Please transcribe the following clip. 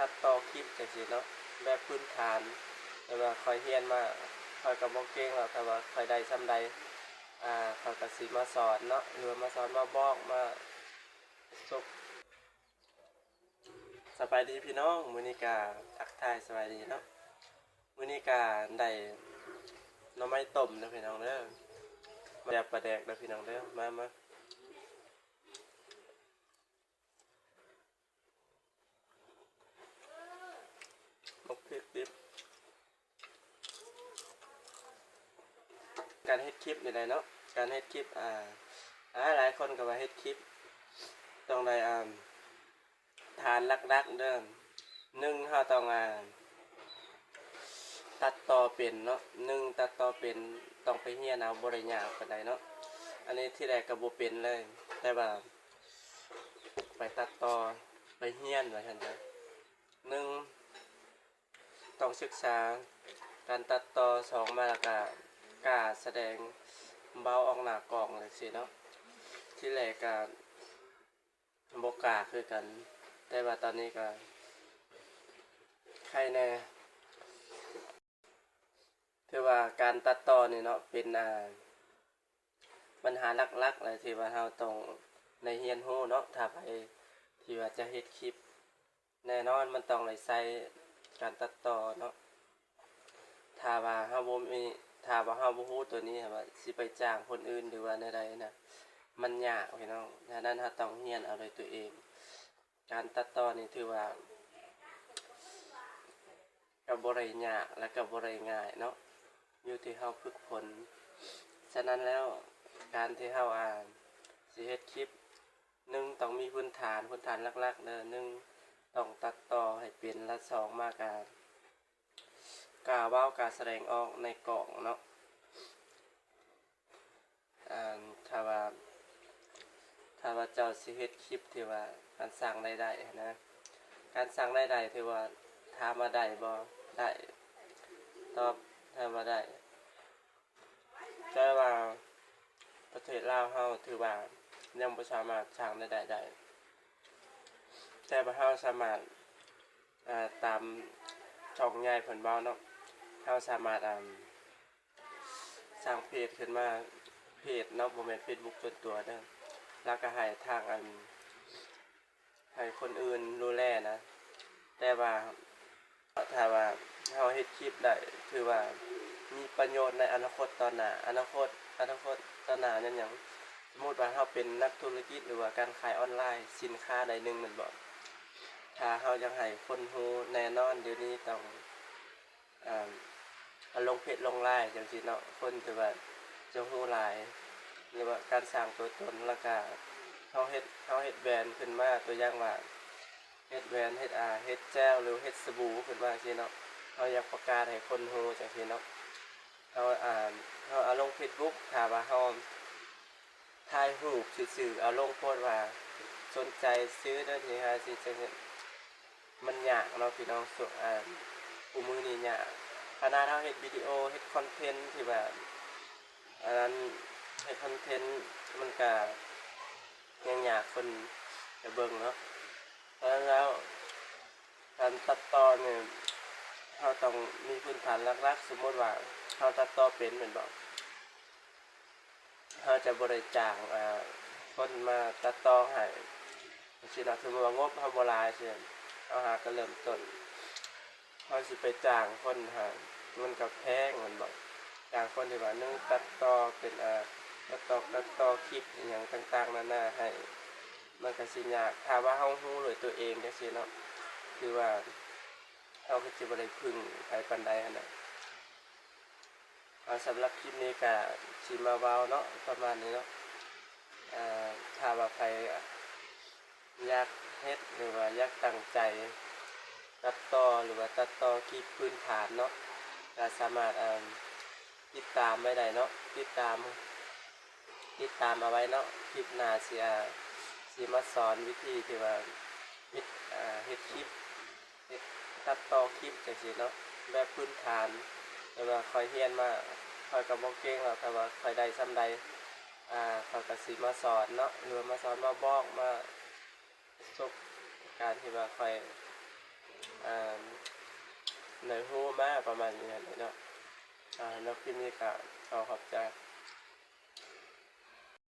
ตัดต่อคลิปจังซี่เนาะแบบพื้นฐานแต่ว่าค่อยเรียนมาค่อยก็บ่เก่งหรอกแต่ว่าค่อยได้ส่ำใดเขาก็สิมาสอนเนาะหรือว่ามาสอนมาบอกมาสุกสบายดีพี่น้องมื้อนี้ก็ทักทายสบายดีเนาะมื้อนี้ก็ได้หน่อไม้ต้มเด้อพี่น้องเด้อแบบปลาแดกเด้อพี่น้องเด้อมาลกพริกดิบการเฮ็ดคลิปนี่ได้เนาะการเฮ็ดคลิปหลายคนก็ว่าเฮ็ดคลิปต้องได้ฐานหลักๆเด้อ1เฮาต้องตัดต่อเป็นเนาะตัดต่อเป็นต้องไปเรียนเอาบ่ได้ยากปานใดเนาะอันนี้ที่แรกก็บ่เป็นเลยแต่ว่าไปตัดต่อไปเรียนว่าซั่นจ้ะต้องศึกษาการตัดต่อ2มาแล้วก็กล้าแสดงเบาออกหน้ากล้องจังซี่เนาะที่แรกก็บ่กล้าคือกันแต่ว่าตอนนี้ก็ใครแน่ถือว่าการตัดต่อนี่เนาะเป็นปัญหาหลักๆเลยที่ว่าเราต้องได้เรียนรู้เนาะถ้าไปที่ว่าจะเฮ็ดคลิปแน่นอนมันต้องได้ใช้การตัดต่อเนาะถ้าว่าเราบ่รู้ตัวนี้ว่าสิไปจ้างคนอื่นหรือว่าใดๆนะมันยากพี่น้องฉะนั้นเราต้องเรียนเอาด้วยตัวเองการตัดต่อนี่ถือว่าก็บ่ได้ยากและก็บ่ได้ง่ายเนาะอยู่ที่เราฝึกฝนฉะนั้นแล้วการที่เราสิเฮ็ดคลิปต้องมีพื้นฐานหลักๆเด้อต้องตัดต่อให้เป็นและ2มากกล้าเว้ากล้าแสดงออกในกล้องเนาะถ้าว่าเจ้าสิเฮ็ดคลิปที่ว่าการสร้างรายได้นะการสร้างรายได้ที่ว่าถามว่าได้บ่ได้ตอบถามว่าได้แต่ว่าประเทศลาวเฮาถือว่ายังบ่สามารถสร้างรายได้ได้แต่ว่าเฮาสามารถตามช่องใหญ่เพิ่นเว้าเนาะเฮาสามารถสร้างเพจขึ้นมาเพจเนาะบ่แม่น Facebook ส่วนตัวเด้อแล้วก็ให้ทางให้คนอื่นดูแลนะแต่ว่าถ้าว่าเฮาเฮ็ดคลิปได้ถือว่ามีประโยชน์ในอนาคตตอนหน้าอนาคตตอนหน้านั้นหยังสมมุติว่าเฮาเป็นนักธุรกิจหรือว่าการขายออนไลน์สินค้าใดหนึ่งแม่นบ่ถ้าเฮาอยากให้คนรู้แน่นอนเดี๋ยวนี้ต้องลงเพจลงไลน์จังซี่เนาะคนที่ว่าจะรู้หลายหรือว่าการสร้างตัวตนแล้วก็เฮาเฮ็ดแบรนด์ขึ้นมาตัวอย่างว่าเฮ็ดแบรนด์เฮ็ดแจลหรือเฮ็ดสบู่ขึ้นมาจังซี่เนาะเฮาอยากประกาศให้คนรู้จังซี่เนาะเฮาเอาลง Facebook ถ้าว่าเฮาถ่ายรูปซื่อๆเอาลงโพสต์ว่าสนใจซื้อเด้อนี่ฮะสิจังซี่มันยากเนาะพี่น้องสุผู้มือนี้ยากขนาดเราเฮ็ดวิดีโอเฮ็ดคอนเทนต์ที่แบบอันนั้นเฮ็ดคอนเทนต์มันก็ยังยากคนจะเบิ่งเนาะเพราะฉะนั้นแล้วการตัดต่อเนี่ยเราต้องมีพื้นฐานหลักๆสมมุติว่าเราตัดต่อเป็นแม่นบ่เราจะบ่ได้จ้างคนมาตัดต่อให้สิเนาะสมมุติว่างบเราบ่หลายสิเอาหาก็เริ่มต้นเราสิไปจ้างคนมันก็แพงแม่นบ่จ้างคนที่ว่าตัดต่อเป็นตัดต่อคลิปอหยังต่างๆนานาให้มันก็สิยากถ้าว่าเรารู้ด้วยตัวเองจังซี่เนาะคือว่าเราก็สิบ่ได้พึ่งไผปานใดหั่นน่ะสำหรับคลิปนี้ก็สิมาเว้าเนาะประมาณนี้เนาะถ้าว่าใครอยากเฮ็ดหรือว่าอยากตั้งใจตัดต่อหรือว่าตัดต่อคลิปพื้นฐานเนาะก็สามารถติดตามไว้ได้เนาะติดตามเอาไว้เนาะคลิปหน้าสิมาสอนวิธีที่ว่าเฮ็ดคลิปเฮ็ดตัดต่อคลิปจังซี่เนาะแบบพื้นฐานแต่ว่าค่อยเรียนมาค่อยก็บ่เก่งหรอกแต่ว่าค่อยได้ส่ำใดเขาก็สิมาสอนเนาะหรือมาสอนมาบอกมาประสบการณ์ที่ว่าค่อย อ่าในหู้มากประมาณนี้เนาะแล้วคลิปนี้ก็ขอขอบใจ